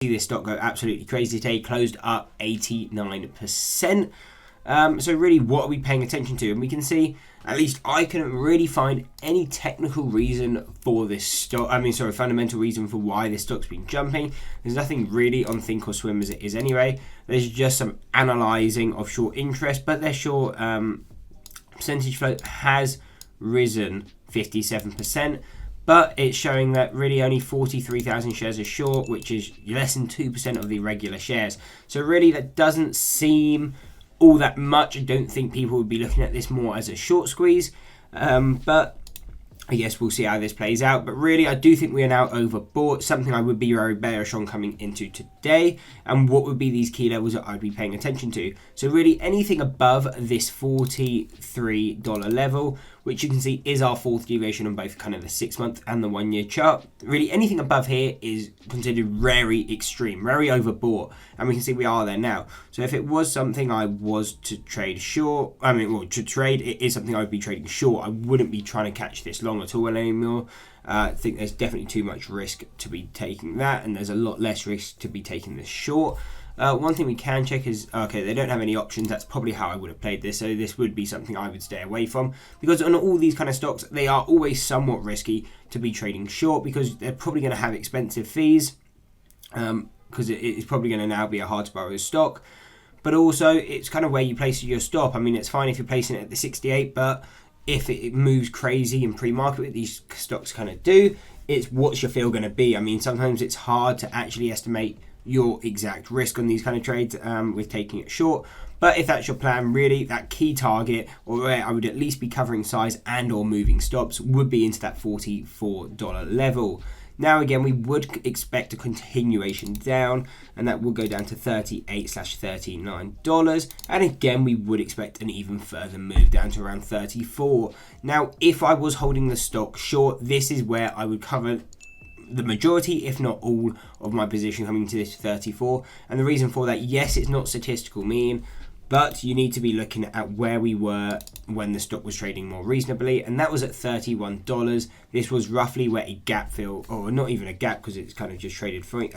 See this stock go absolutely crazy today, closed up 89%. So really, what are we paying attention to? And we can see, at least I couldn't really find any technical reason for this stock. Fundamental reason for why this stock's been jumping. There's nothing really on Think or Swim as it is anyway. There's just some analysing of short interest, but their short percentage float has risen 57%. But it's showing that really only 43,000 shares are short, which is less than 2% of the regular shares. So really, that doesn't seem all that much. I don't think people would be looking at this more as a short squeeze, but I guess we'll see how this plays out. But really, I do think we are now overbought, something I would be very bearish on coming into today. And what would be these key levels that I'd be paying attention to? So really, anything above this $43 level, which you can see is our fourth deviation on both kind of the 6-month and the 1-year chart. Really, anything above here is considered very extreme, very overbought, and we can see we are there now. So if it was something I was to trade short, to trade, it is something I would be trading short. I wouldn't be trying to catch this long at all anymore. I think there's definitely too much risk to be taking that, and there's a lot less risk to be taking this short. One thing we can check is, okay, they don't have any options. That's probably how I would have played this. So this would be something I would stay away from, because on all these kind of stocks, they are always somewhat risky to be trading short, because they're probably going to have expensive fees, because it's probably going to now be a hard to borrow stock. But also, it's kind of where you place your stop. I mean, it's fine if you're placing it at the 68, but if it moves crazy in pre-market, what these stocks kind of do, it's what's your feel going to be. I mean, sometimes it's hard to actually estimate your exact risk on these kind of trades with taking it short. But if that's your plan, really that key target, or where I would at least be covering size and or moving stops, would be into that $44 level. Now again, we would expect a continuation down, and that will go down to $38/$39. And again, we would expect an even further move down to around 34. Now, if I was holding the stock short, this is where I would cover the majority, if not all, of my position coming to this 34. And the reason for that, yes, it's not statistical mean, but you need to be looking at where we were when the stock was trading more reasonably, and that was at $31. This was roughly where a gap fill, or not even a gap because it's kind of just traded through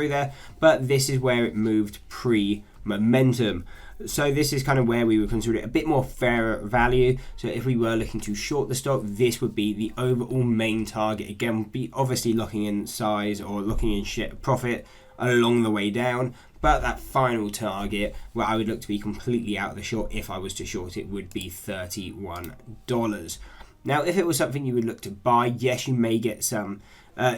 there, but this is where it moved pre-momentum. So this is kind of where we would consider it a bit more fairer value. So if we were looking to short the stock, this would be the overall main target. Again, be obviously locking in size or locking in profit along the way down. But that final target, where I would look to be completely out of the short if I was to short it, would be $31. Now, if it was something you would look to buy, yes, you may get some.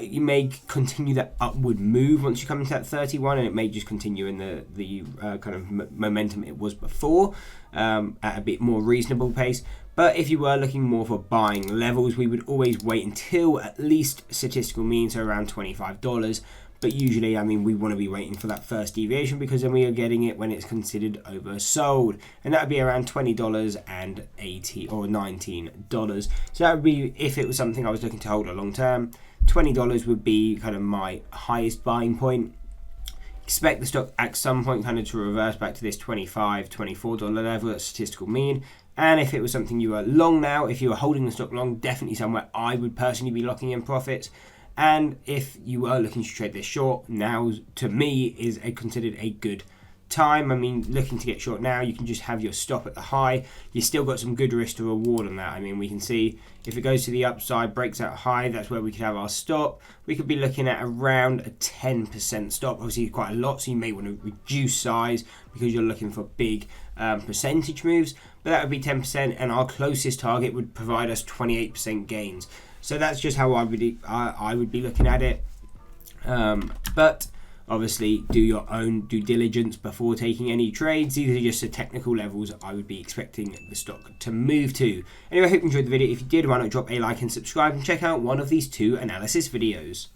You may continue that upward move once you come into that 31, and it may just continue in the kind of momentum it was before at a bit more reasonable pace. But if you were looking more for buying levels, we would always wait until at least statistical mean, so around $25. But usually, I mean, we want to be waiting for that first deviation, because then we are getting it when it's considered oversold. And that would be around $20 and $18 or $19. So that would be, if it was something I was looking to hold a long term, $20 would be kind of my highest buying point. Expect the stock at some point kind of to reverse back to this $25, $24 level at statistical mean. And if it was something you were long now, if you were holding the stock long, definitely somewhere I would personally be locking in profits. And if you are looking to trade this short, now to me is considered a good time. I mean, looking to get short now, you can just have your stop at the high. You still got some good risk to reward on that. I mean, we can see if it goes to the upside, breaks out high, that's where we could have our stop. We could be looking at around a 10% stop. Obviously quite a lot, so you may want to reduce size because you're looking for big percentage moves, but that would be 10%, and our closest target would provide us 28% gains. So that's just how I would be looking at it. But obviously, do your own due diligence before taking any trades. These are just the technical levels I would be expecting the stock to move to. Anyway, I hope you enjoyed the video. If you did, why not drop a like and subscribe, and check out one of these 2 analysis videos.